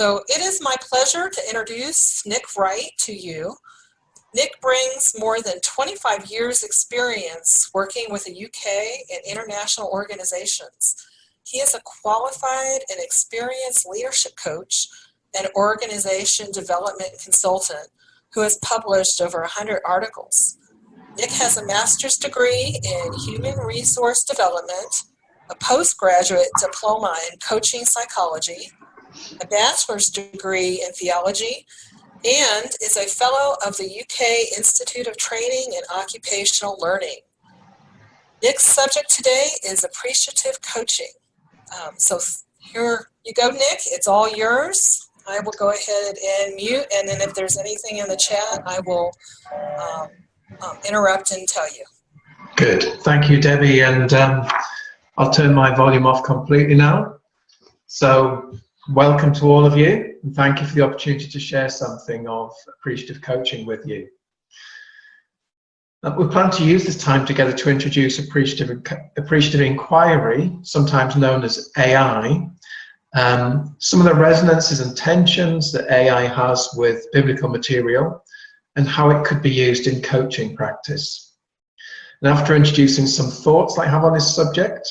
So it is my pleasure to introduce Nick Wright to you. Nick brings more than 25 years experience working with the UK and international organizations. He is a qualified and experienced leadership coach and organization development consultant who has published over 100 articles. Nick has a master's degree in human resource development, a postgraduate diploma in coaching psychology, a bachelor's degree in theology, and is a fellow of the UK Institute of Training and Occupational Learning. Nick's subject today is appreciative coaching. So here you go, Nick. It's all yours. I will go ahead and mute, and then if there's anything in the chat, I will interrupt and tell you. Good. Thank you, Debbie. And I'll turn my volume off completely now. So welcome to all of you, and thank you for the opportunity to share something of appreciative coaching with you. We plan to use this time together to introduce appreciative inquiry, sometimes known as AI, some of the resonances and tensions that AI has with biblical material, and how it could be used in coaching practice. And after introducing some thoughts I have on this subject,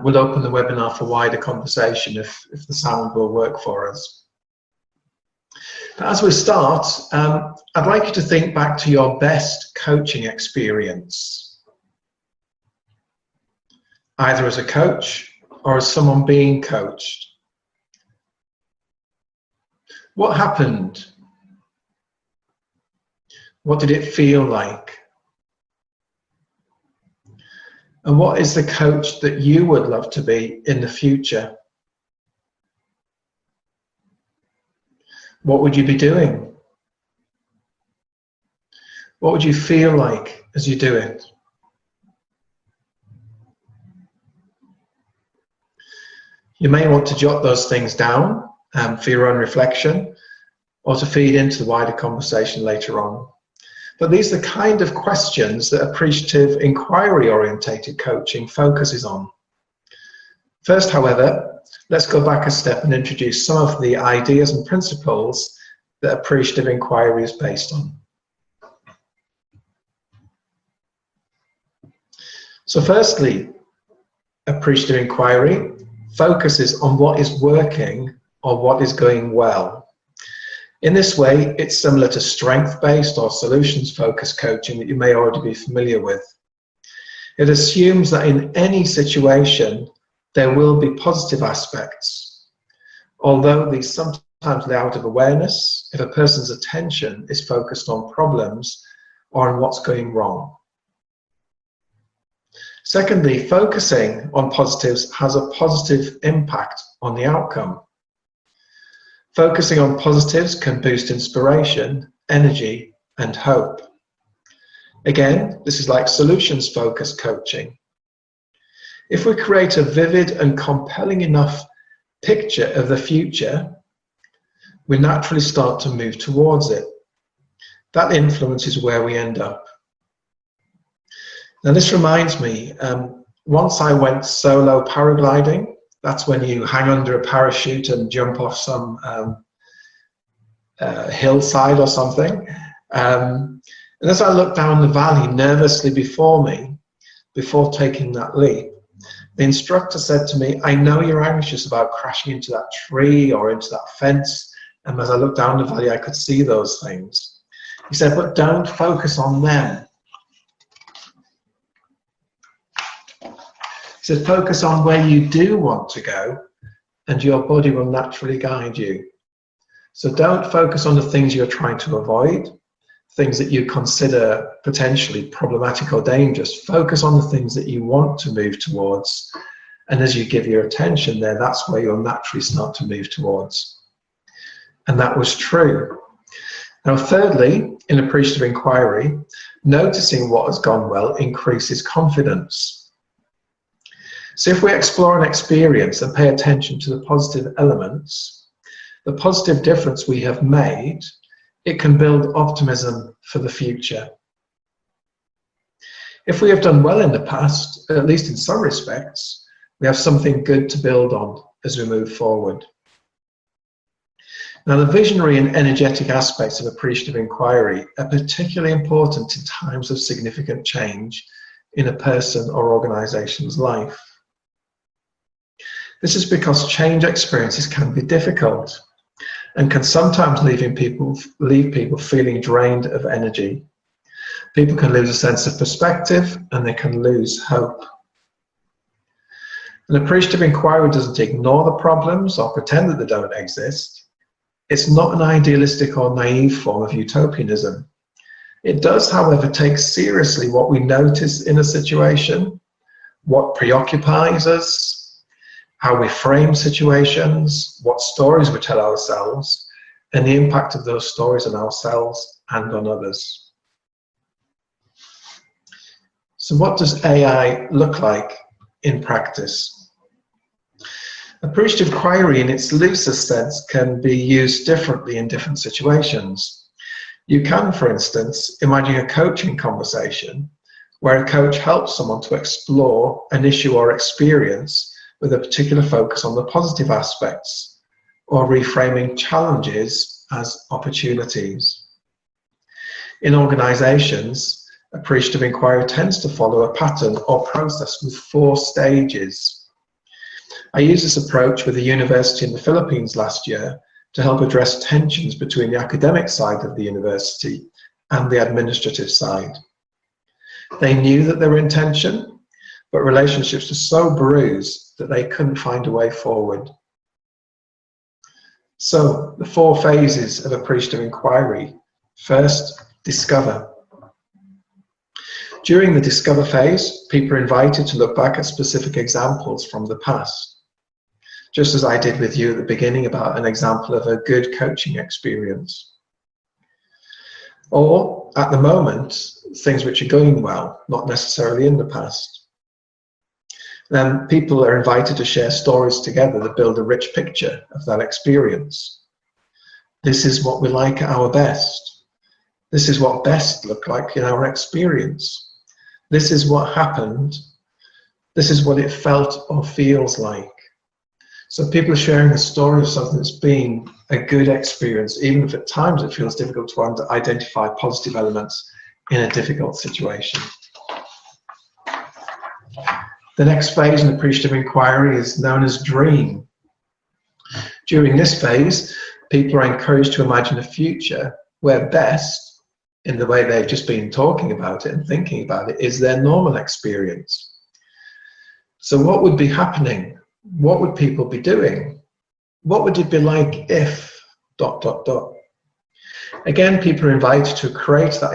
we'll open the webinar for wider conversation if the sound will work for us. But as we start, I'd like you to think back to your best coaching experience, either as a coach or as someone being coached. What happened? What did it feel like? And what is the coach that you would love to be in the future? What would you be doing? What would you feel like as you do it? You may want to jot those things down for your own reflection, or to feed into the wider conversation later on. But these are the kind of questions that appreciative inquiry-orientated coaching focuses on. First, however, let's go back a step and introduce some of the ideas and principles that appreciative inquiry is based on. So firstly, appreciative inquiry focuses on what is working or what is going well. In this way, it's similar to strength-based or solutions-focused coaching that you may already be familiar with. It assumes that in any situation, there will be positive aspects, although these sometimes lay out of awareness if a person's attention is focused on problems or on what's going wrong. Secondly, focusing on positives has a positive impact on the outcome. Focusing on positives can boost inspiration, energy, and hope. Again, this is like solutions-focused coaching. If we create a vivid and compelling enough picture of the future, we naturally start to move towards it. That influences where we end up. Now, this reminds me, once I went solo paragliding. That's when you hang under a parachute and jump off some hillside or something. And as I looked down the valley nervously before me, before taking that leap, the instructor said to me, "I know you're anxious about crashing into that tree or into that fence." And as I looked down the valley, I could see those things. He said, "But don't focus on them." He said, "Focus on where you do want to go, and your body will naturally guide you. So don't focus on the things you're trying to avoid, things that you consider potentially problematic or dangerous. Focus on the things that you want to move towards. And as you give your attention there, that's where you'll naturally start to move towards." And that was true. Now, thirdly, in appreciative inquiry, noticing what has gone well increases confidence. So if we explore an experience and pay attention to the positive elements, the positive difference we have made, it can build optimism for the future. If we have done well in the past, at least in some respects, we have something good to build on as we move forward. Now, the visionary and energetic aspects of appreciative inquiry are particularly important in times of significant change in a person or organization's life. This is because change experiences can be difficult and can sometimes leave people feeling drained of energy. People can lose a sense of perspective and they can lose hope. An appreciative inquiry doesn't ignore the problems or pretend that they don't exist. It's not an idealistic or naive form of utopianism. It does, however, take seriously what we notice in a situation, what preoccupies us, how we frame situations, what stories we tell ourselves, and the impact of those stories on ourselves and on others. So what does AI look like in practice? Appreciative inquiry in its loosest sense can be used differently in different situations. You can, for instance, imagine a coaching conversation where a coach helps someone to explore an issue or experience with a particular focus on the positive aspects, or reframing challenges as opportunities. In organizations, appreciative inquiry tends to follow a pattern or process with 4 stages. I used this approach with a university in the Philippines last year to help address tensions between the academic side of the university and the administrative side. They knew that they were in tension, but relationships were so bruised that they couldn't find a way forward. So, the 4 phases of appreciative inquiry. First, discover. During the discover phase, people are invited to look back at specific examples from the past. Just as I did with you at the beginning about an example of a good coaching experience. Or, at the moment, things which are going well, not necessarily in the past. Then people are invited to share stories together that build a rich picture of that experience. This is what we like at our best. This is what best looked like in our experience. This is what happened. This is what it felt or feels like. So people are sharing a story of something that's been a good experience, even if at times it feels difficult to identify positive elements in a difficult situation. The next phase in appreciative inquiry is known as dream. During this phase, people are encouraged to imagine a future where best, in the way they've just been talking about it and thinking about it, is their normal experience. So what would be happening? What would people be doing? What would it be like if ... Again, people are invited to create that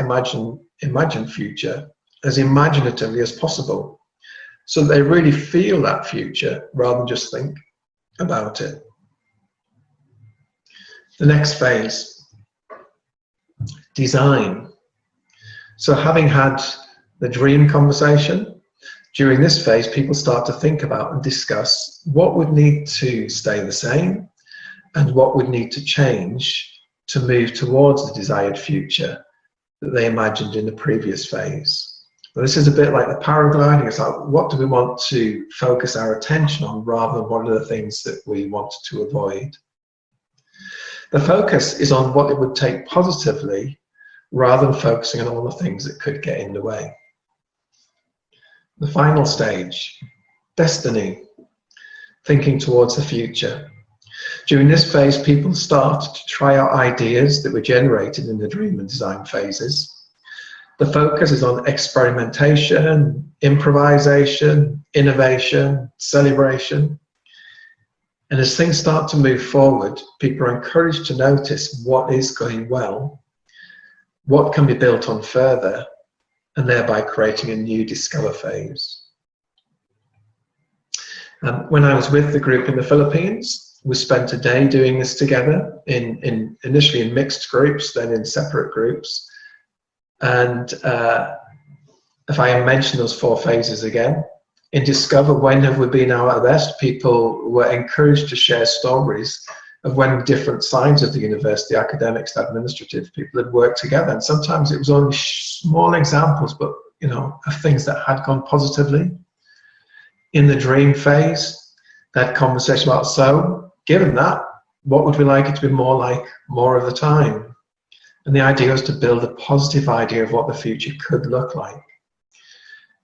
imagined future as imaginatively as possible, so that they really feel that future rather than just think about it. The next phase, design. So having had the dream conversation, during this phase, people start to think about and discuss what would need to stay the same and what would need to change to move towards the desired future that they imagined in the previous phase. Well, this is a bit like the paragliding. It's like, what do we want to focus our attention on rather than what are the things that we want to avoid? The focus is on what it would take positively rather than focusing on all the things that could get in the way. The final stage, destiny, thinking towards the future. During this phase, people start to try out ideas that were generated in the dream and design phases. The focus is on experimentation, improvisation, innovation, celebration. And as things start to move forward, people are encouraged to notice what is going well, what can be built on further, and thereby creating a new discover phase. When I was with the group in the Philippines, we spent a day doing this together, initially in mixed groups, then in separate groups. And if I mention those 4 phases again, in Discover, when have we been our at our best? People were encouraged to share stories of when different sides of the university, academics, administrative, people had worked together. And sometimes it was only small examples, but of things that had gone positively. In the dream phase, that conversation about, so given that, What would we like it to be more like more of the time? And the idea was to build a positive idea of what the future could look like.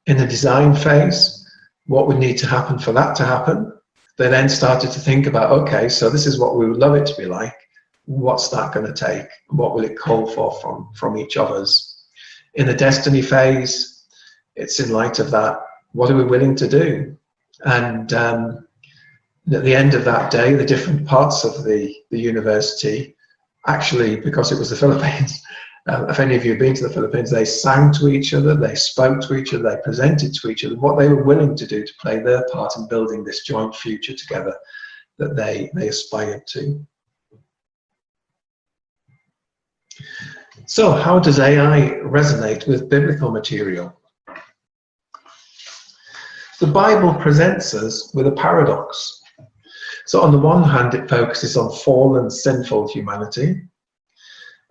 In the design phase, what would need to happen for that to happen? They then started to think about, okay, so this is what we would love it to be like. What's that going to take? What will it call for from each of us? In the destiny phase, it's in light of that, what are we willing to do? And at the end of that day, the different parts of the university, actually, because it was the Philippines, if any of you have been to the Philippines, they sang to each other, they spoke to each other, they presented to each other what they were willing to do to play their part in building this joint future together that they aspired to. So how does AI resonate with biblical material? The Bible presents us with a paradox. So on the one hand, it focuses on fallen, sinful humanity.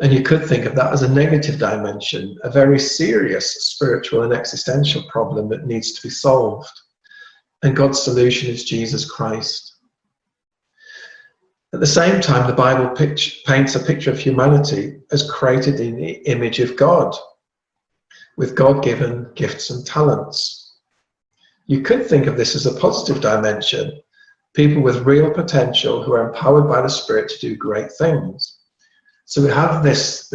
And you could think of that as a negative dimension, a very serious spiritual and existential problem that needs to be solved. And God's solution is Jesus Christ. At the same time, the Bible paints a picture of humanity as created in the image of God, with God-given gifts and talents. You could think of this as a positive dimension, people with real potential who are empowered by the Spirit to do great things. So we have this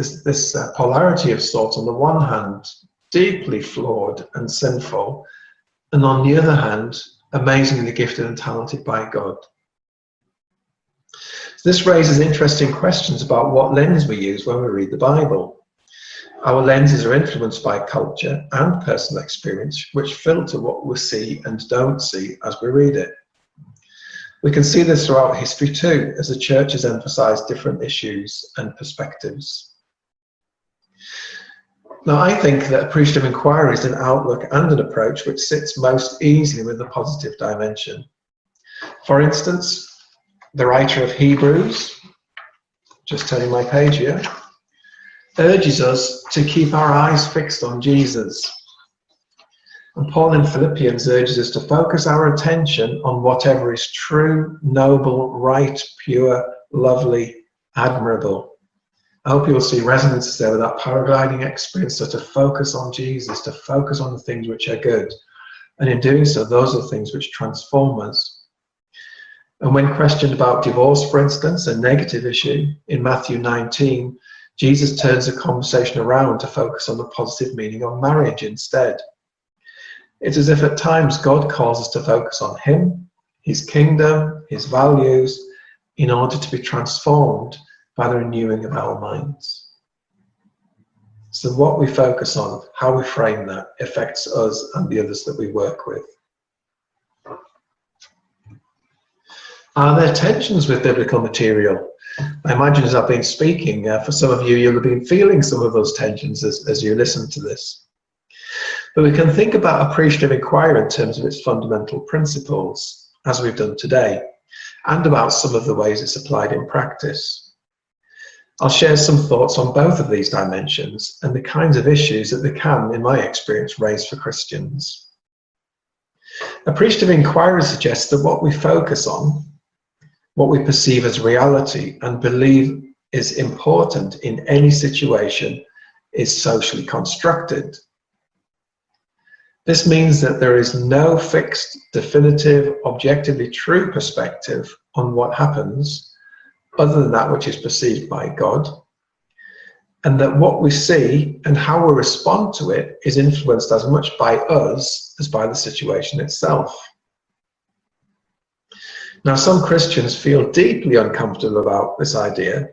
polarity of sorts. On the one hand, deeply flawed and sinful, and on the other hand, amazingly gifted and talented by God. So this raises interesting questions about what lens we use when we read the Bible. Our lenses are influenced by culture and personal experience, which filter what we see and don't see as we read it. We can see this throughout history too, as the church has emphasized different issues and perspectives. Now, I think that appreciative inquiry is an outlook and an approach which sits most easily with the positive dimension. For instance, the writer of Hebrews, just turning my page here, urges us to keep our eyes fixed on Jesus. And Paul in Philippians urges us to focus our attention on whatever is true, noble, right, pure, lovely, admirable. I hope you will see resonances there with that paragliding experience, so to focus on Jesus, to focus on the things which are good. And in doing so, those are the things which transform us. And when questioned about divorce, for instance, a negative issue, in Matthew 19, Jesus turns the conversation around to focus on the positive meaning of marriage instead. It's as if at times God calls us to focus on Him, His kingdom, His values, in order to be transformed by the renewing of our minds. So what we focus on, how we frame that, affects us and the others that we work with. Are there tensions with biblical material? I imagine as I've been speaking, for some of you, you'll have been feeling some of those tensions as you listen to this. But we can think about appreciative inquiry in terms of its fundamental principles, as we've done today, and about some of the ways it's applied in practice. I'll share some thoughts on both of these dimensions and the kinds of issues that they can, in my experience, raise for Christians. Appreciative inquiry suggests that what we focus on, what we perceive as reality and believe is important in any situation, is socially constructed. This means that there is no fixed, definitive, objectively true perspective on what happens other than that which is perceived by God, and that what we see and how we respond to it is influenced as much by us as by the situation itself. Now, some Christians feel deeply uncomfortable about this idea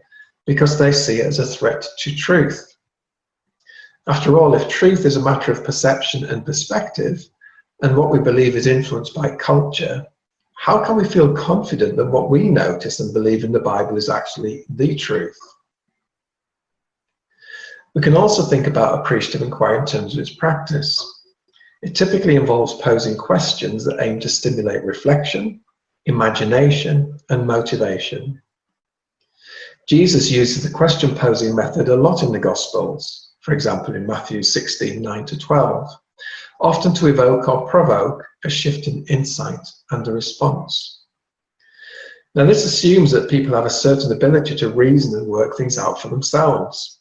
because they see it as a threat to truth. After all, if truth is a matter of perception and perspective, and what we believe is influenced by culture, how can we feel confident that what we notice and believe in the Bible is actually the truth? We can also think about appreciative inquiry in terms of its practice. It typically involves posing questions that aim to stimulate reflection, imagination, and motivation. Jesus uses the question-posing method a lot in the Gospels. For example, in Matthew 16, 9-12, often to evoke or provoke a shift in insight and a response. Now, this assumes that people have a certain ability to reason and work things out for themselves.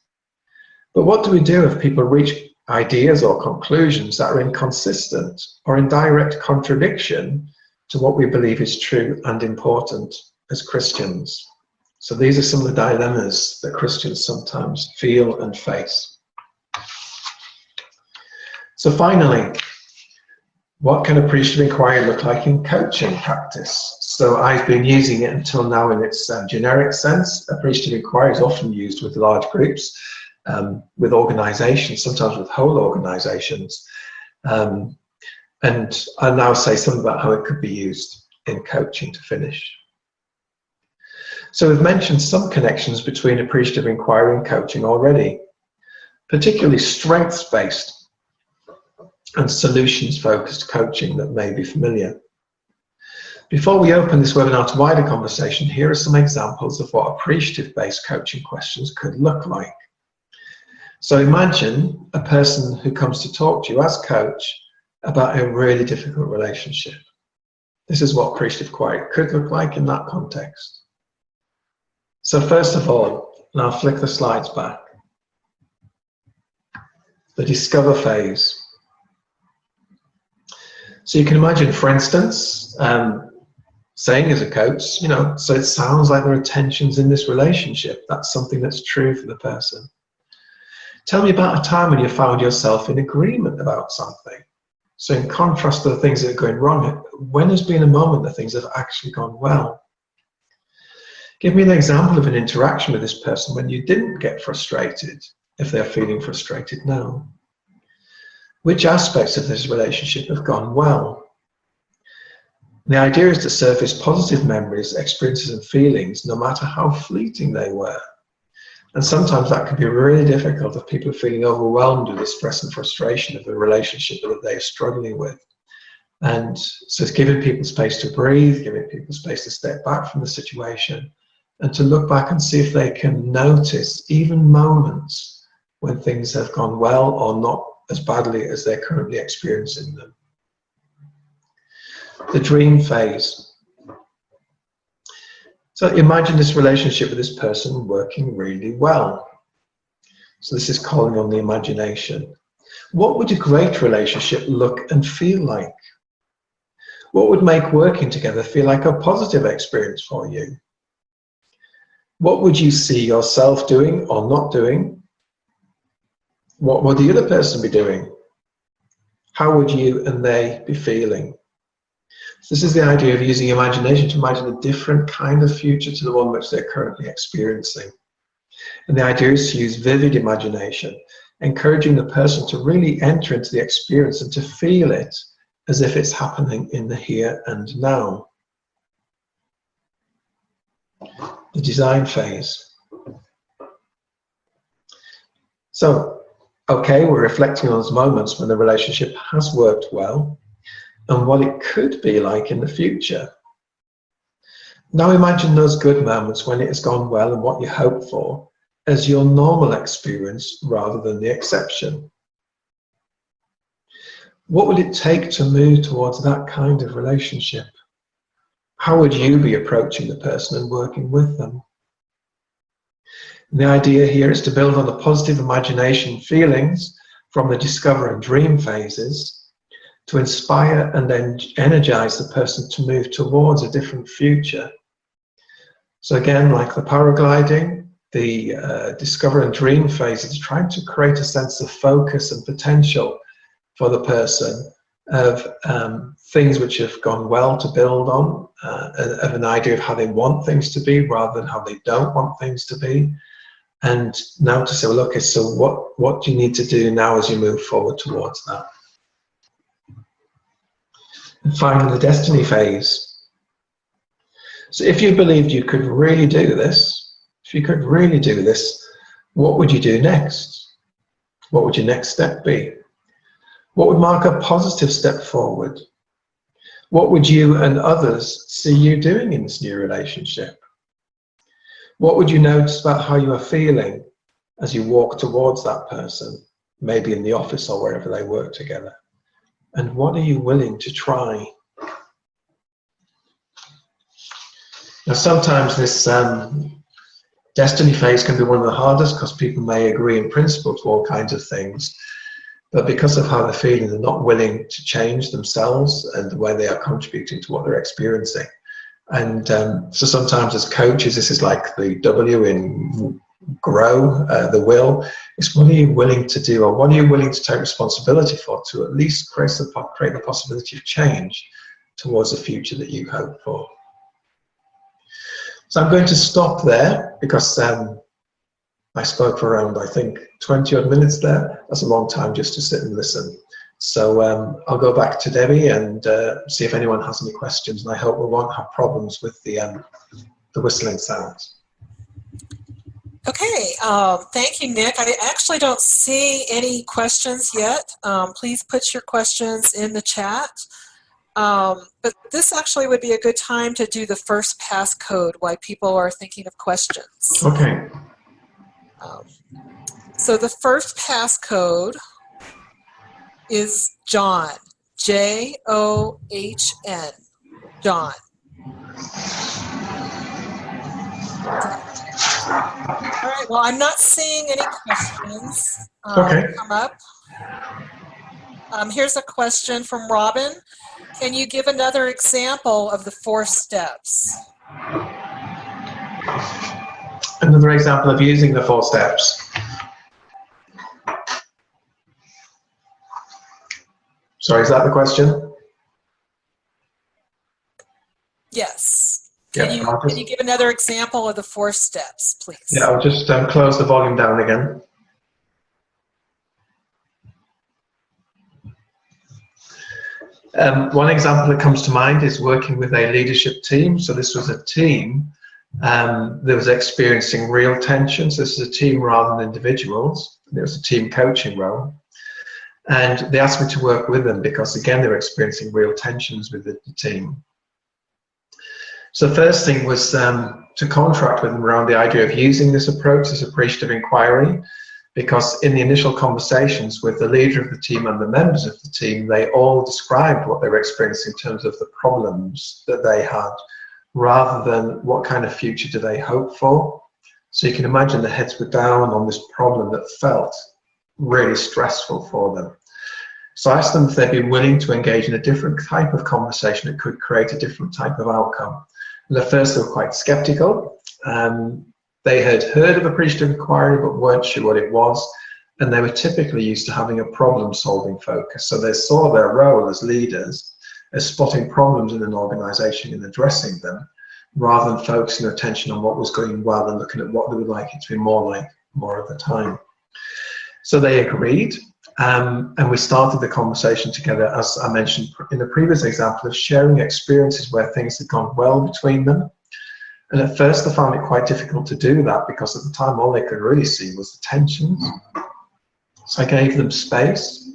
But what do we do if people reach ideas or conclusions that are inconsistent or in direct contradiction to what we believe is true and important as Christians? So these are some of the dilemmas that Christians sometimes feel and face. So finally, what can appreciative inquiry look like in coaching practice? So I've been using it until now in its generic sense. Appreciative inquiry is often used with large groups, with organizations, sometimes with whole organizations. And I'll now say something about how it could be used in coaching to finish. So we've mentioned some connections between appreciative inquiry and coaching already, particularly strengths-based and solutions-focused coaching that may be familiar. Before we open this webinar to wider conversation, here are some examples of what appreciative-based coaching questions could look like. So imagine a person who comes to talk to you as coach about a really difficult relationship. This is what appreciative inquiry could look like in that context. So first of all, and I'll flick the slides back, the discover phase. So you can imagine, for instance, saying as a coach, so it sounds like there are tensions in this relationship. That's something that's true for the person. Tell me about a time when you found yourself in agreement about something. So in contrast to the things that are going wrong, when has been a moment that things have actually gone well? Give me an example of an interaction with this person when you didn't get frustrated, if they're feeling frustrated now. Which aspects of this relationship have gone well? The idea is to surface positive memories, experiences and feelings, no matter how fleeting they were. And sometimes that can be really difficult if people are feeling overwhelmed with the stress and frustration of the relationship that they're struggling with. And so it's giving people space to breathe, giving people space to step back from the situation and to look back and see if they can notice even moments when things have gone well or not as badly as they're currently experiencing them. The dream phase. So imagine this relationship with this person working really well. So this is calling on the imagination. What would a great relationship look and feel like? What would make working together feel like a positive experience for you? What would you see yourself doing or not doing? What would the other person be doing? How would you and they be feeling? So this is the idea of using imagination to imagine a different kind of future to the one which they're currently experiencing. And the idea is to use vivid imagination, encouraging the person to really enter into the experience and to feel it as if it's happening in the here and now. The design phase. So, okay, we're reflecting on those moments when the relationship has worked well and what it could be like in the future. Now imagine those good moments when it has gone well and what you hope for as your normal experience rather than the exception. What would it take to move towards that kind of relationship? How would you be approaching the person and working with them? And the idea here is to build on the positive imagination feelings from the discover and dream phases to inspire and then energize the person to move towards a different future. So again, like the paragliding, the discover and dream phase is trying to create a sense of focus and potential for the person of things which have gone well to build on, of an idea of how they want things to be rather than how they don't want things to be. And now to say, well, okay, so what do you need to do now as you move forward towards that? And finally, the destiny phase. So if you believed you could really do this, what would you do next? What would your next step be? What would mark a positive step forward? What would you and others see you doing in this new relationship? What would you notice about how you are feeling as you walk towards that person, maybe in the office or wherever they work together? And what are you willing to try? Now, sometimes this destiny phase can be one of the hardest because people may agree in principle to all kinds of things, but because of how they're feeling, they're not willing to change themselves and the way they are contributing to what they're experiencing. And so sometimes as coaches, this is like the W in grow, the will. It's what are you willing to do, or what are you willing to take responsibility for to at least create the possibility of change towards the future that you hope for. So I'm going to stop there because I spoke for around, I think, 20 odd minutes there. That's a long time just to sit and listen. So I'll go back to Debbie and see if anyone has any questions, and I hope we won't have problems with the whistling sounds. Okay, thank you, Nick. I actually don't see any questions yet. Please put your questions in the chat. But this actually would be a good time to do the first passcode while people are thinking of questions. Okay. So the first passcode is John, J-O-H-N, John. All right, well, I'm not seeing any questions come up. Here's a question from Robin. Can you give another example of the 4 steps? Another example of using the 4 steps. Sorry, is that the question? Yes. Can you give another example of the 4 steps, please? Yeah, I'll just close the volume down again. One example that comes to mind is working with a leadership team. So this was a team that was experiencing real tension. So this is a team rather than individuals. It was a team coaching role. And they asked me to work with them because, again, they were experiencing real tensions with the team. So the first thing was to contract with them around the idea of using this approach, this appreciative inquiry, because in the initial conversations with the leader of the team and the members of the team, they all described what they were experiencing in terms of the problems that they had, rather than what kind of future do they hope for. So you can imagine the heads were down on this problem that felt really stressful for them. So I asked them if they'd be willing to engage in a different type of conversation that could create a different type of outcome. And at first they were quite skeptical. They had heard of appreciative inquiry but weren't sure what it was, and they were typically used to having a problem-solving focus. So they saw their role as leaders as spotting problems in an organization and addressing them, rather than focusing their attention on what was going well and looking at what they would like it to be more like more of the time. So they agreed, and we started the conversation together, as I mentioned in the previous example, of sharing experiences where things had gone well between them. And at first they found it quite difficult to do that because at the time all they could really see was the tensions. So I gave them space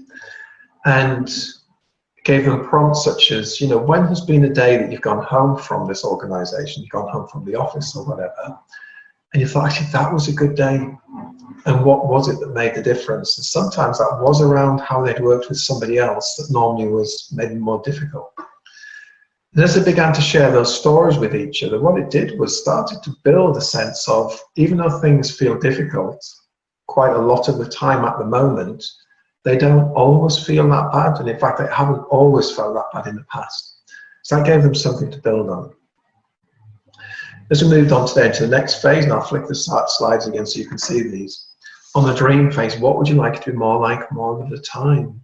and gave them prompts such as, when has been a day that you've gone home from this organization, you've gone home from the office or whatever, and you thought, actually, that was a good day. And what was it that made the difference? And sometimes that was around how they'd worked with somebody else that normally was maybe more difficult. And as they began to share those stories with each other, what it did was started to build a sense of, even though things feel difficult, quite a lot of the time at the moment, they don't always feel that bad. And in fact, they haven't always felt that bad in the past. So that gave them something to build on. As we moved on today to the next phase, and I'll flick the slides again so you can see these. On the dream phase, what would you like it to be more like more of the time?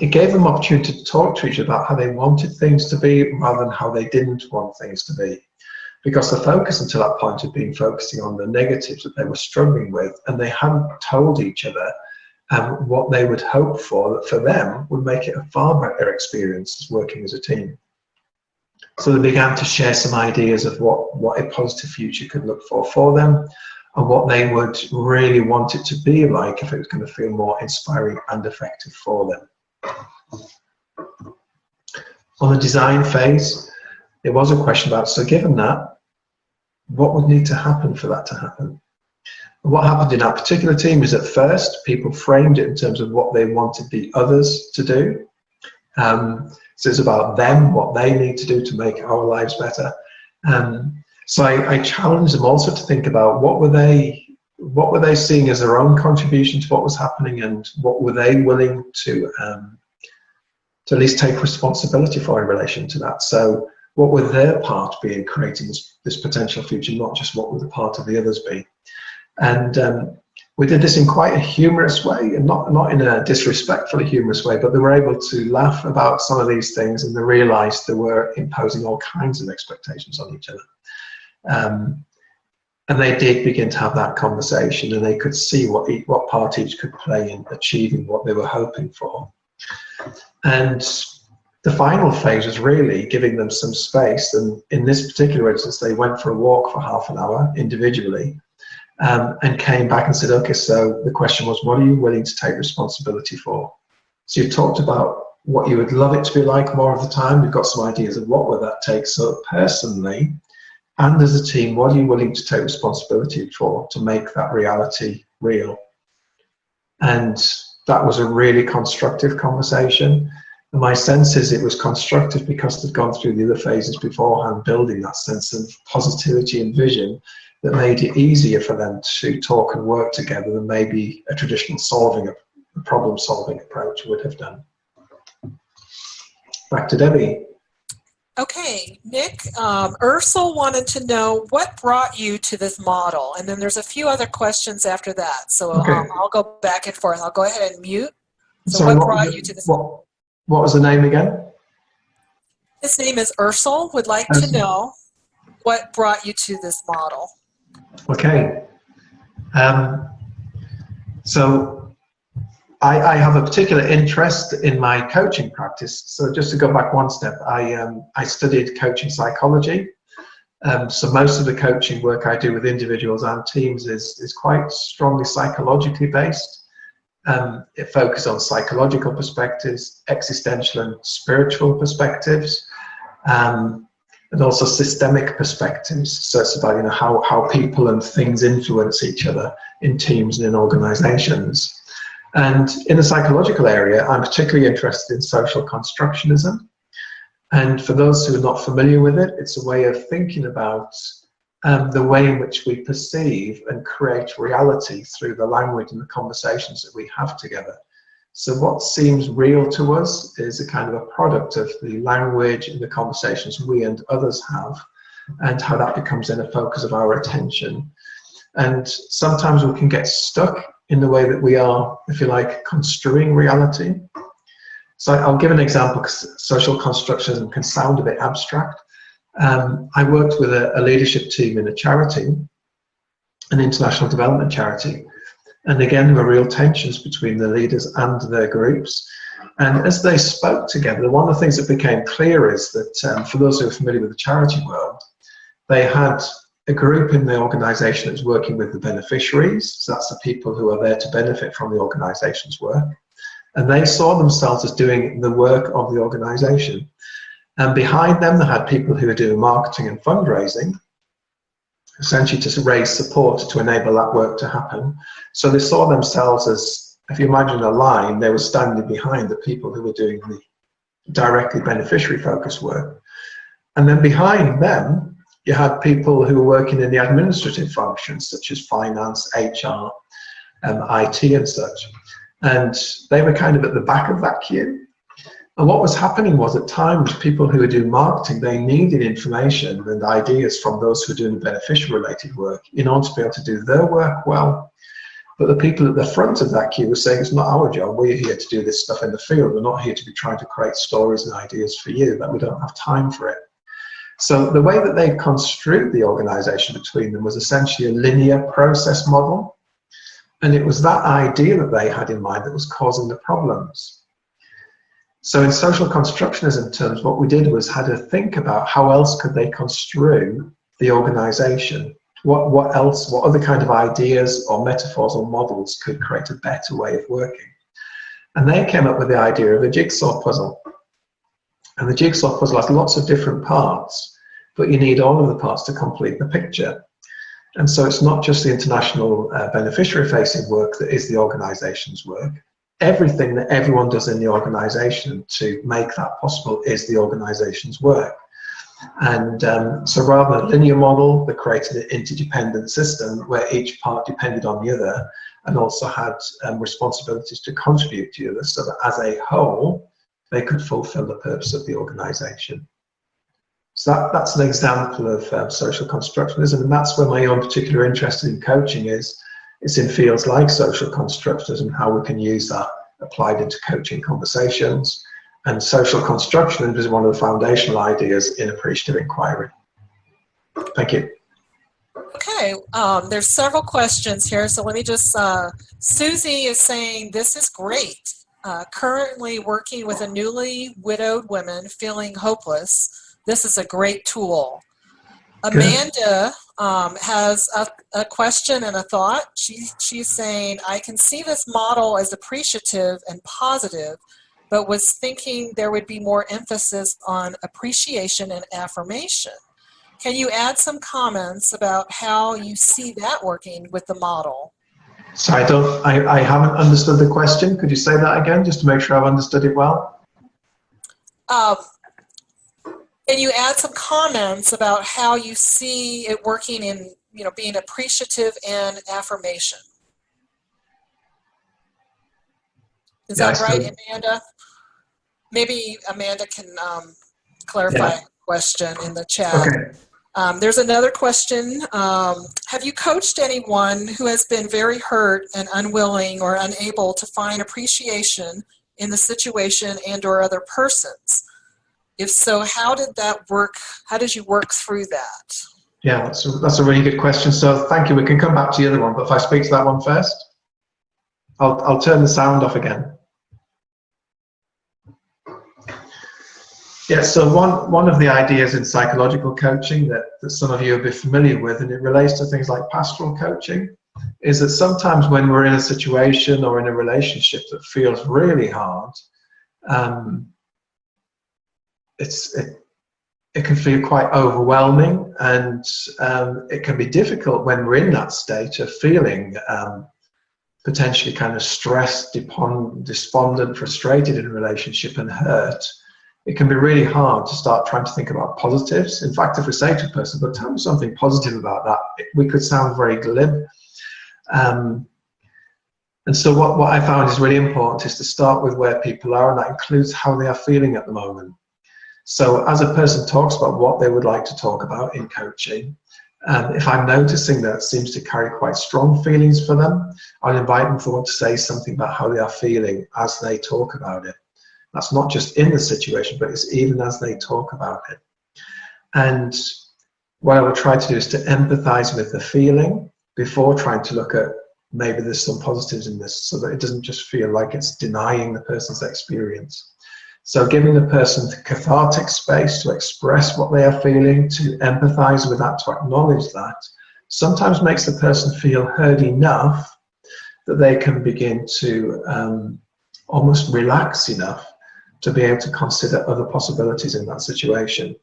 It gave them opportunity to talk to each other about how they wanted things to be rather than how they didn't want things to be. Because the focus until that point had been focusing on the negatives that they were struggling with, and they hadn't told each other what they would hope for that for them would make it a far better experience as working as a team. So they began to share some ideas of what a positive future could look for them, and what they would really want it to be like if it was going to feel more inspiring and effective for them. On the design phase, there was a question about, so given that, what would need to happen for that to happen? And what happened in that particular team is at first, people framed it in terms of what they wanted the others to do. So it's about them, what they need to do to make our lives better. So I challenged them also to think about what were they seeing as their own contribution to what was happening, and what were they willing to at least take responsibility for in relation to that. So what would their part be in creating this potential future, not just what would the part of the others be? And we did this in quite a humorous way, and not in a disrespectfully humorous way, but they were able to laugh about some of these things, and they realized they were imposing all kinds of expectations on each other. And they did begin to have that conversation, and they could see what part each could play in achieving what they were hoping for. And the final phase was really giving them some space. And in this particular instance, they went for a walk for half an hour individually, and came back and said, okay, so the question was, what are you willing to take responsibility for? So you talked about what you would love it to be like more of the time. You've got some ideas of what would that take. So personally, and as a team, what are you willing to take responsibility for to make that reality real? And that was a really constructive conversation. And my sense is it was constructive because they'd gone through the other phases beforehand, building that sense of positivity and vision that made it easier for them to talk and work together than maybe a traditional problem-solving approach would have done. Back to Debbie. Okay, Nick, Ursula wanted to know what brought you to this model, and then there's a few other questions after that. So Okay. I'll go back and forth. I'll go ahead and mute. So Sorry, what brought you to this? What was the name again? His name is Ursula. Would like to know what brought you to this model. Okay. So I have a particular interest in my coaching practice. So just to go back one step, I studied coaching psychology. So most of the coaching work I do with individuals and teams is quite strongly psychologically based. It focuses on psychological perspectives, existential and spiritual perspectives, and also systemic perspectives. So it's about how people and things influence each other in teams and in organizations. And in the psychological area, I'm particularly interested in social constructionism. And for those who are not familiar with it, it's a way of thinking about the way in which we perceive and create reality through the language and the conversations that we have together. So what seems real to us is a kind of a product of the language and the conversations we and others have, and how that becomes then a focus of our attention. And sometimes we can get stuck in the way that we are, if you like, construing reality. So I'll give an example, because social constructionism can sound a bit abstract. I worked with a leadership team in a charity, an international development charity. And again, there were real tensions between the leaders and their groups. And as they spoke together, one of the things that became clear is that for those who are familiar with the charity world, they had a group in the organization that's working with the beneficiaries. So that's the people who are there to benefit from the organization's work. And they saw themselves as doing the work of the organization. And behind them, they had people who were doing marketing and fundraising, essentially to raise support to enable that work to happen. So they saw themselves as, if you imagine a line, they were standing behind the people who were doing the directly beneficiary focused work. And then behind them, you had people who were working in the administrative functions, such as finance, HR, IT and such. And they were kind of at the back of that queue. And what was happening was, at times, people who were doing marketing, they needed information and ideas from those who were doing the beneficiary-related work in order to be able to do their work well. But the people at the front of that queue were saying, it's not our job, we're here to do this stuff in the field, we're not here to be trying to create stories and ideas for you, that we don't have time for it. So the way that they construed the organization between them was essentially a linear process model. And it was that idea that they had in mind that was causing the problems. So in social constructionism terms, what we did was had to think about how else could they construe the organization. What other kind of ideas or metaphors or models could create a better way of working. And they came up with the idea of a jigsaw puzzle. And the jigsaw puzzle has lots of different parts, but you need all of the parts to complete the picture. And so it's not just the international beneficiary-facing work that is the organization's work. Everything that everyone does in the organization to make that possible is the organization's work. And so rather than a linear model, they created an interdependent system where each part depended on the other and also had responsibilities to contribute to the other, so that as a whole, they could fulfill the purpose of the organization. So that's an example of social constructionism, and that's where my own particular interest in coaching is. It's in fields like social constructionism and how we can use that applied into coaching conversations. And social constructionism is one of the foundational ideas in appreciative inquiry. Thank you. Okay, there's several questions here, so let me just, Susie is saying, this is great. Currently working with a newly widowed woman feeling hopeless. This is a great tool. Amanda has a question and a thought. She's saying, I can see this model as appreciative and positive, but was thinking there would be more emphasis on appreciation and affirmation. Can you add some comments about how you see that working with the model? So I haven't understood the question. Could you say that again, just to make sure I've understood it well? Can you add some comments about how you see it working in, being appreciative and affirmation? Is that right, Amanda? Maybe Amanda can clarify the question in the chat. Okay. There's another question. Have you coached anyone who has been very hurt and unwilling or unable to find appreciation in the situation and or other persons? If so, how did that work? How did you work through that? Yeah, that's a really good question. So thank you. We can come back to the other one, but if I speak to that one first, I'll turn the sound off again. Yeah, so one of the ideas in psychological coaching that some of you will be familiar with, and it relates to things like pastoral coaching, is that sometimes when we're in a situation or in a relationship that feels really hard, it can feel quite overwhelming, and it can be difficult when we're in that state of feeling potentially kind of stressed, despondent, frustrated in a relationship and hurt. It can be really hard to start trying to think about positives. In fact, if we say to a person, but tell me something positive about that, we could sound very glib. And so what I found is really important is to start with where people are, and that includes how they are feeling at the moment. So as a person talks about what they would like to talk about in coaching, if I'm noticing that it seems to carry quite strong feelings for them, I'll invite them to say something about how they are feeling as they talk about it. That's not just in the situation, but it's even as they talk about it. And what I will try to do is to empathize with the feeling before trying to look at maybe there's some positives in this, so that it doesn't just feel like it's denying the person's experience. So giving the person the cathartic space to express what they are feeling, to empathize with that, to acknowledge that, sometimes makes the person feel heard enough that they can begin to almost relax enough to be able to consider other possibilities in that situation.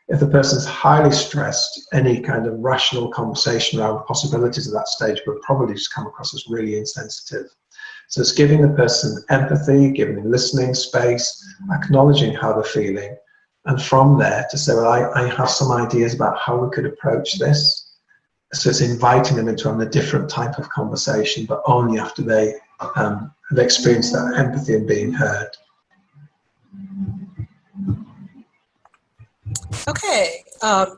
If the person's highly stressed, any kind of rational conversation around possibilities at that stage would probably just come across as really insensitive. So it's giving the person empathy, giving them listening space, acknowledging how they're feeling, and from there to say, well, I have some ideas about how we could approach this. So it's inviting them into a different type of conversation, but only after they have experienced that empathy and being heard. Okay,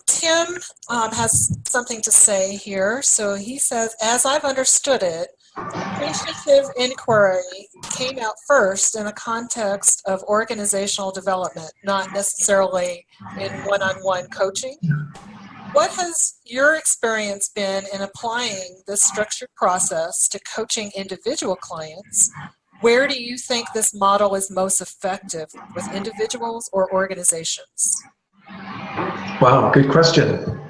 Tim has something to say here. So he says, as I've understood it, appreciative inquiry came out first in the context of organizational development, not necessarily in one-on-one coaching. What has your experience been in applying this structured process to coaching individual clients? Where do you think this model is most effective, with individuals or organizations? Wow, good question.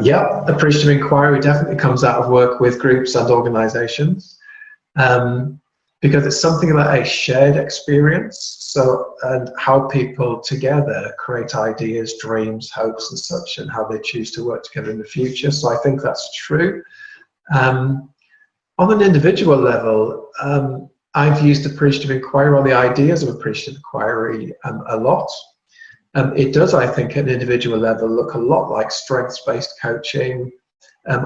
Yeah, appreciative inquiry definitely comes out of work with groups and organizations, because it's something about a shared experience, so, and how people together create ideas, dreams, hopes and such, and how they choose to work together in the future. So I think that's true. On an individual level, I've used appreciative inquiry, or the ideas of appreciative inquiry, a lot. It does, I think, at an individual level, look a lot like strengths-based coaching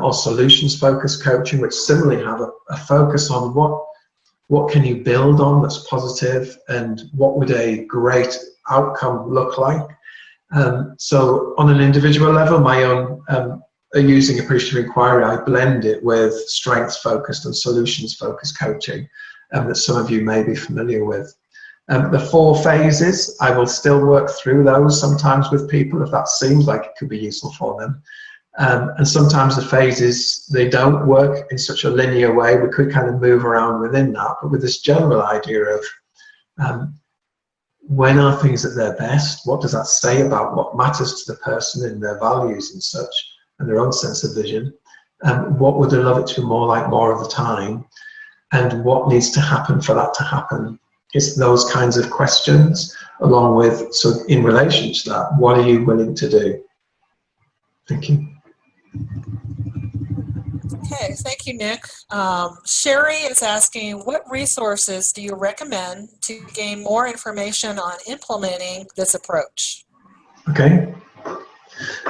or solutions-focused coaching, which similarly have a focus on what can you build on that's positive, and what would a great outcome look like. So on an individual level, my own using appreciative inquiry, I blend it with strengths-focused and solutions-focused coaching that some of you may be familiar with. The 4 phases, I will still work through those sometimes with people if that seems like it could be useful for them. And sometimes the phases, they don't work in such a linear way. We could kind of move around within that, but with this general idea of when are things at their best? What does that say about what matters to the person in their values and such, and their own sense of vision? What would they love it to be more like more of the time? And what needs to happen for that to happen? It's those kinds of questions, along with, so in relation to that, what are you willing to do? Thank you. Okay, thank you, Nick. Sherry is asking, what resources do you recommend to gain more information on implementing this approach? Okay.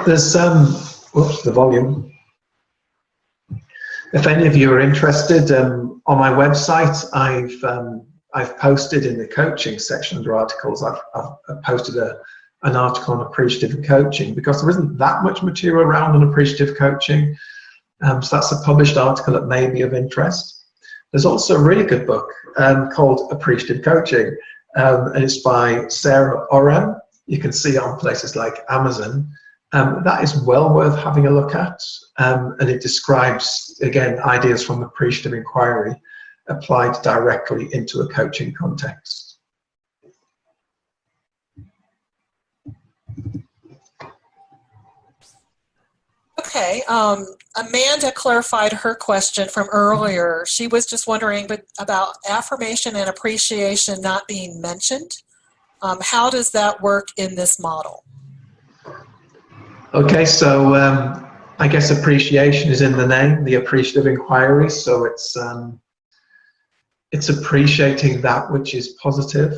There's whoops, the volume. If any of you are interested, on my website, I've posted in the coaching section under articles, I've posted an article on appreciative coaching, because there isn't that much material around on appreciative coaching. So that's a published article that may be of interest. There's also a really good book called Appreciative Coaching, and it's by Sarah Oren. You can see it on places like Amazon. That is well worth having a look at, and it describes, again, ideas from appreciative inquiry applied directly into a coaching context. Okay, Amanda clarified her question from earlier. She was just wondering about affirmation and appreciation not being mentioned. How does that work in this model? Okay, so I guess appreciation is in the name, the appreciative inquiry. So it's appreciating that which is positive.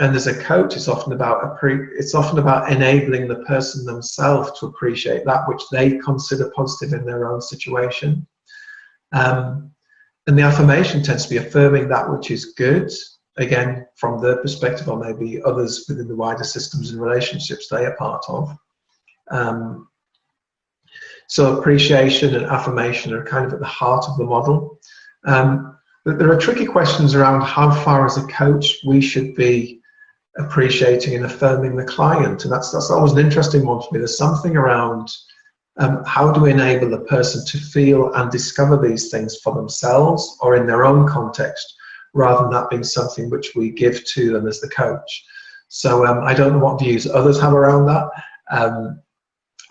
And as a coach, it's often about enabling the person themselves to appreciate that which they consider positive in their own situation. And the affirmation tends to be affirming that which is good, again, from their perspective, or maybe others within the wider systems and relationships they are part of. So appreciation and affirmation are kind of at the heart of the model. But there are tricky questions around how far as a coach we should be appreciating and affirming the client, and that's always an interesting one for me. There's something around how do we enable the person to feel and discover these things for themselves or in their own context, rather than that being something which we give to them as the coach. So I don't know what views others have around that.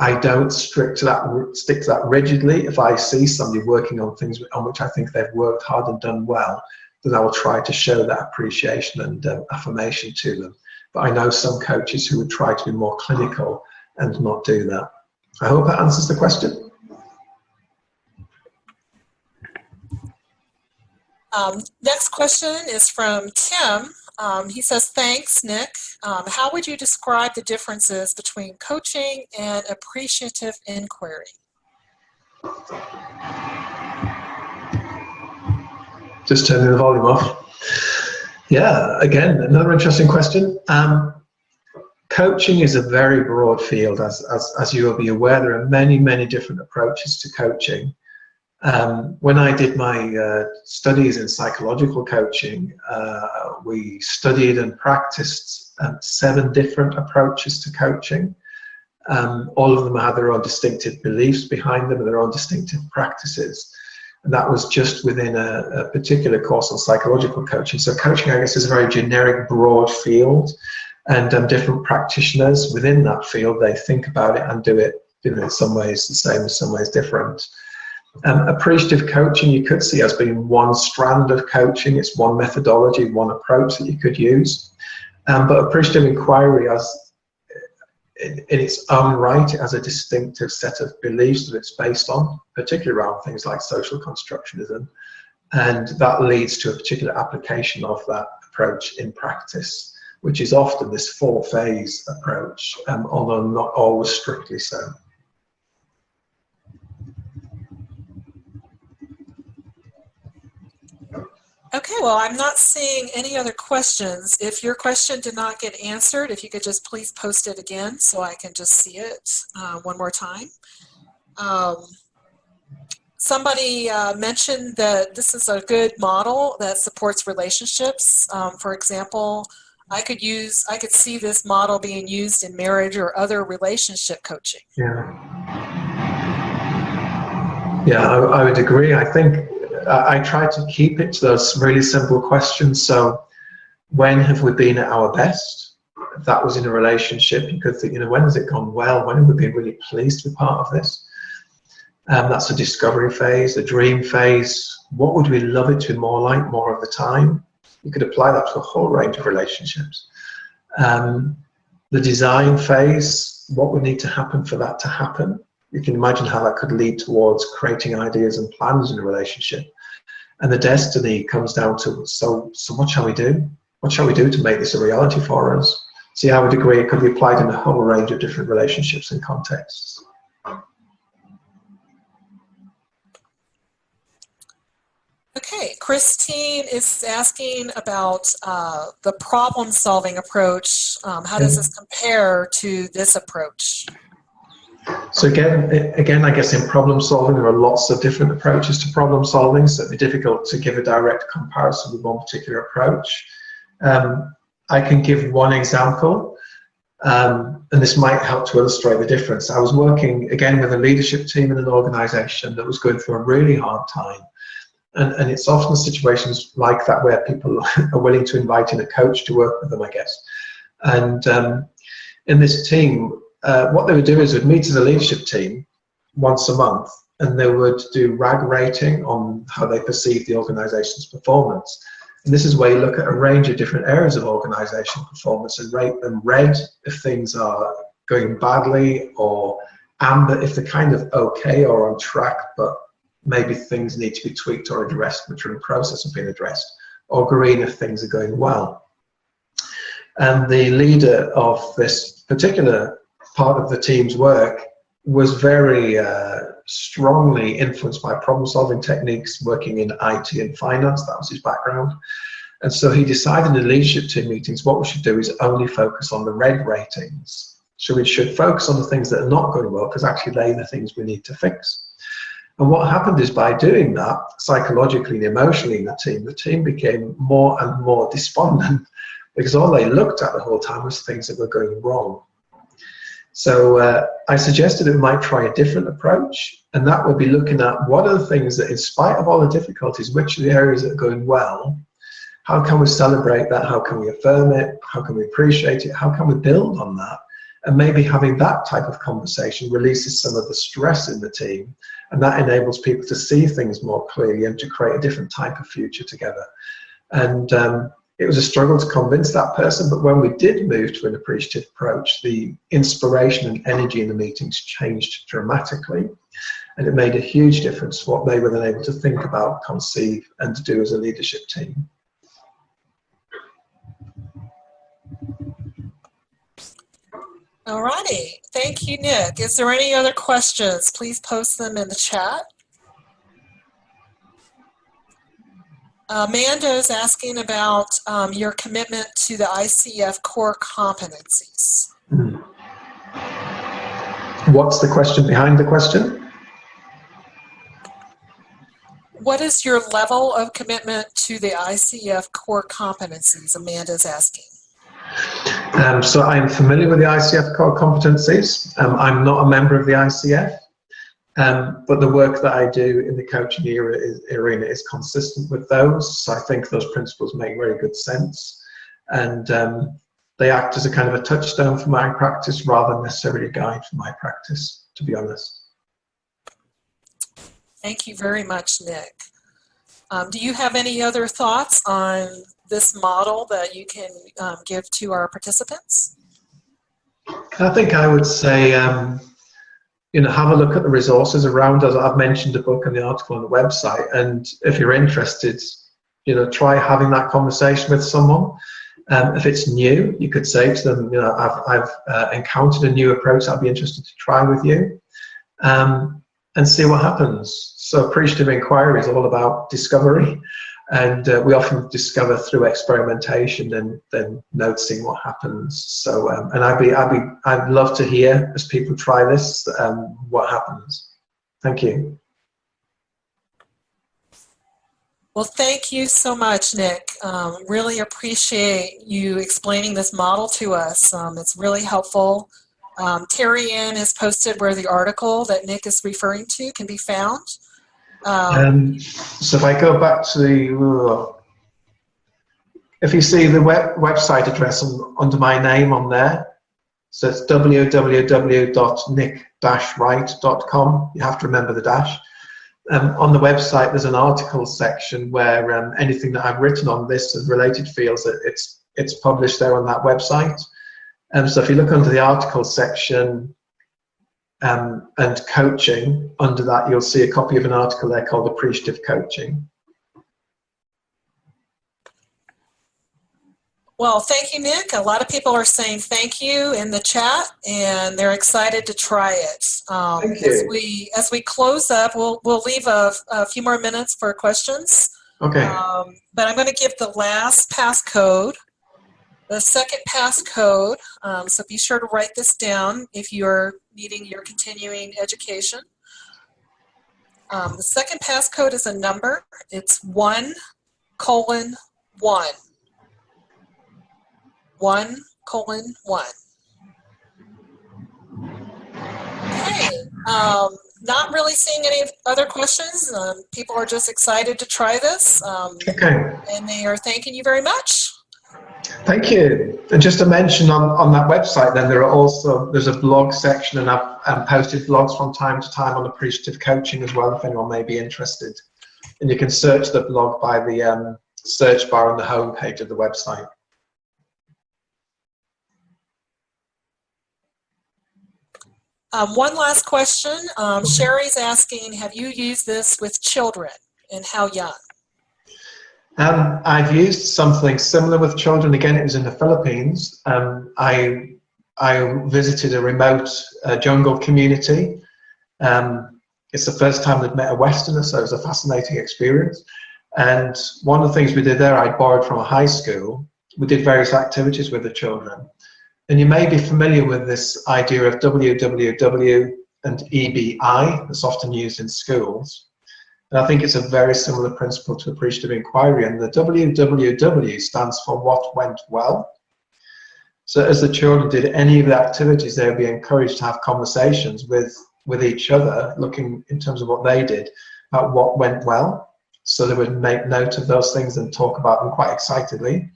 I don't stick to that rigidly. If I see somebody working on things on which I think they've worked hard and done well, then I will try to show that appreciation and affirmation to them. But I know some coaches who would try to be more clinical and not do that. I hope that answers the question. Next question is from Tim. He says, thanks, Nick. How would you describe the differences between coaching and appreciative inquiry? Just turning the volume off. Yeah, again, another interesting question. Coaching is a very broad field, as you will be aware. There are many, many different approaches to coaching. When I did my studies in psychological coaching, we studied and practiced 7 different approaches to coaching. All of them had their own distinctive beliefs behind them and their own distinctive practices. And that was just within a particular course on psychological coaching. So coaching, I guess, is a very generic, broad field, and different practitioners within that field, they think about it and do it, in some ways the same, in some ways different. Appreciative coaching you could see as being one strand of coaching. It's one methodology, one approach that you could use. But appreciative inquiry, in its own right, it has a distinctive set of beliefs that it's based on, particularly around things like social constructionism, and that leads to a particular application of that approach in practice. which is often this 4-phase approach, although not always strictly so. Okay, well, I'm not seeing any other questions. If your question did not get answered, if you could just please post it again so I can just see it one more time. Somebody mentioned that this is a good model that supports relationships. For example, I could see this model being used in marriage or other relationship coaching. Yeah, I would agree. I think I try to keep it to those really simple questions. So, when have we been at our best? If that was in a relationship, you could think, when has it gone well? When have we been really pleased to be part of this? That's a discovery phase, a dream phase. What would we love it to be more like more of the time? You could apply that to a whole range of relationships. The design phase, what would need to happen for that to happen? You can imagine how that could lead towards creating ideas and plans in a relationship. And the destiny comes down to, so what shall we do? What shall we do to make this a reality for us? See, I would agree it could be applied in a whole range of different relationships and contexts. Okay, Christine is asking about the problem-solving approach. How does this compare to this approach? So again, I guess in problem solving, there are lots of different approaches to problem solving, so it'd be difficult to give a direct comparison with one particular approach. I can give one example, and this might help to illustrate the difference. I was working, again, with a leadership team in an organization that was going through a really hard time. And it's often situations like that where people are willing to invite in a coach to work with them, I guess. And in this team, what they would do is would meet as a leadership team once a month, and they would do RAG rating on how they perceive the organization's performance. And this is where you look at a range of different areas of organizational performance and rate them red if things are going badly, or amber if they're kind of okay or on track, but maybe things need to be tweaked or addressed, which are in the process of being addressed, or green if things are going well. And the leader of this particular part of the team's work was very strongly influenced by problem-solving techniques, working in IT and finance. That was his background. And so he decided in leadership team meetings what we should do is only focus on the red ratings. So we should focus on the things that are not going well, because actually they're the things we need to fix. And what happened is, by doing that, psychologically and emotionally in the team became more and more despondent, because all they looked at the whole time was things that were going wrong. So I suggested that we might try a different approach, and that would be looking at what are the things that, in spite of all the difficulties, which are the areas that are going well, how can we celebrate that, how can we affirm it, how can we appreciate it, how can we build on that, and maybe having that type of conversation releases some of the stress in the team, and that enables people to see things more clearly and to create a different type of future together. And it was a struggle to convince that person, but when we did move to an appreciative approach, the inspiration and energy in the meetings changed dramatically, and it made a huge difference to what they were then able to think about, conceive, and to do as a leadership team. Alrighty, thank you, Nick. Is there any other questions? Please post them in the chat. Amanda is asking about your commitment to the ICF core competencies. What's the question behind the question? What is your level of commitment to the ICF core competencies? Amanda is asking. So I'm familiar with the ICF core competencies. I'm not a member of the ICF, but the work that I do in the coaching arena is consistent with those. So I think those principles make very good sense, and they act as a kind of a touchstone for my practice rather than necessarily a guide for my practice, to be honest. Thank you very much, Nick. Do you have any other thoughts on this model that you can give to our participants? I think I would say, have a look at the resources around us. I've mentioned a book and the article on the website, and if you're interested, try having that conversation with someone. If it's new, you could say to them, you know, I've encountered a new approach I'd be interested to try with you, and see what happens. So appreciative inquiry is all about discovery, and we often discover through experimentation and then noticing what happens. So, and I'd love to hear as people try this, what happens. Thank you. Well, thank you so much, Nick. Really appreciate you explaining this model to us. It's really helpful. Terry Ann has posted where the article that Nick is referring to can be found. So if I go back to the, if you see the website address under my name on there, so it's www.nick-wright.com. You have to remember the dash. On the website, there's an article section where anything that I've written on this and related fields, it's published there on that website. So if you look under the article section and coaching, under that you'll see a copy of an article there called Appreciative Coaching. Well, thank you, Nick. A lot of people are saying thank you in the chat, and they're excited to try it. Thank you. As we close up, we'll leave a few more minutes for questions. Okay. But I'm going to give the last passcode, the second passcode. So be sure to write this down if you're needing your continuing education. The second passcode is a number. It's 1:1. 1:1. Okay. Not really seeing any other questions. People are just excited to try this. Okay. And they are thanking you very much. Thank you. And just to mention on that website, then there's a blog section, and I've posted blogs from time to time on appreciative coaching as well, if anyone may be interested. And you can search the blog by the search bar on the home page of the website. One last question. Sherry's asking, have you used this with children, and how young? I've used something similar with children. Again, it was in the Philippines. I visited a remote jungle community. It's the first time I'd met a Westerner, so it was a fascinating experience. And one of the things we did there, I borrowed from a high school. We did various activities with the children. And you may be familiar with this idea of WWW and EBI that's often used in schools. And I think it's a very similar principle to appreciative inquiry. And the WWW stands for what went well. So as the children did any of the activities, they would be encouraged to have conversations with each other, looking in terms of what they did, about what went well. So they would make note of those things and talk about them quite excitedly.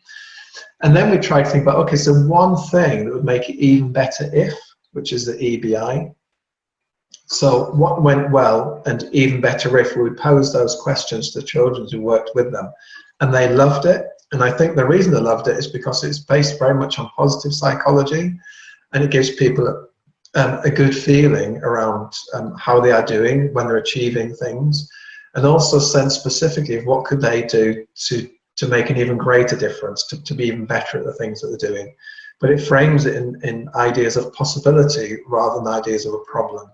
And then we tried to think about, okay, so one thing that would make it even better if, which is the EBI. So what went well and even better if, we would pose those questions to the children who worked with them. And they loved it. And I think the reason they loved it is because it's based very much on positive psychology, and it gives people a good feeling around how they are doing when they're achieving things, and also sense specifically of what could they do to make an even greater difference, to be even better at the things that they're doing. But it frames it in ideas of possibility rather than ideas of a problem.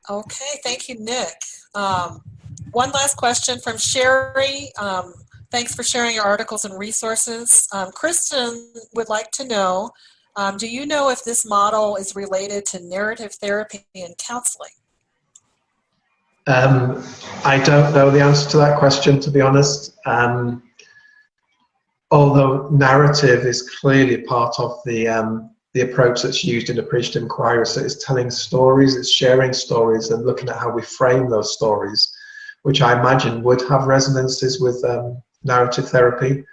Okay, thank you, Nick. One last question from Sherry. Thanks for sharing your articles and resources. Kristen would like to know, do you know if this model is related to narrative therapy and counseling? I don't know the answer to that question, to be honest. Although narrative is clearly part of the approach that's used in appreciative inquiry. So it's telling stories, it's sharing stories, and looking at how we frame those stories, which I imagine would have resonances with narrative therapy.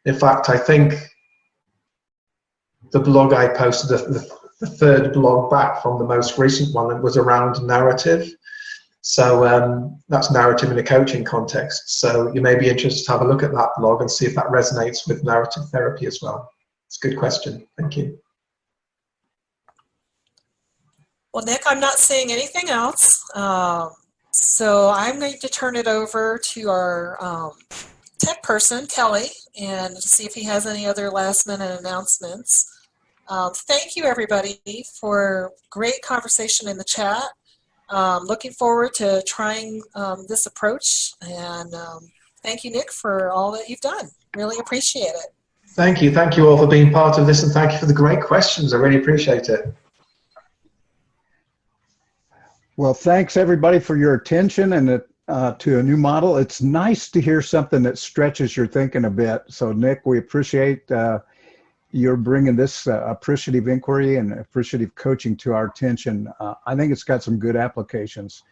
In fact, I think the blog I posted, the third blog back from the most recent one, was around narrative. So that's narrative in a coaching context. So you may be interested to have a look at that blog and see if that resonates with narrative therapy as well. It's a good question. Thank you. Well, Nick, I'm not seeing anything else. So I'm going to turn it over to our tech person, Kelly, and see if he has any other last minute announcements. Thank you, everybody, for great conversation in the chat. Looking forward to trying this approach, and thank you, Nick, for all that you've done. Really appreciate it. Thank you. Thank you all for being part of this, and thank you for the great questions. I really appreciate it. Well, thanks everybody for your attention and to a new model. It's nice to hear something that stretches your thinking a bit. So Nick, we appreciate you're bringing this appreciative inquiry and appreciative coaching to our attention. I think it's got some good applications.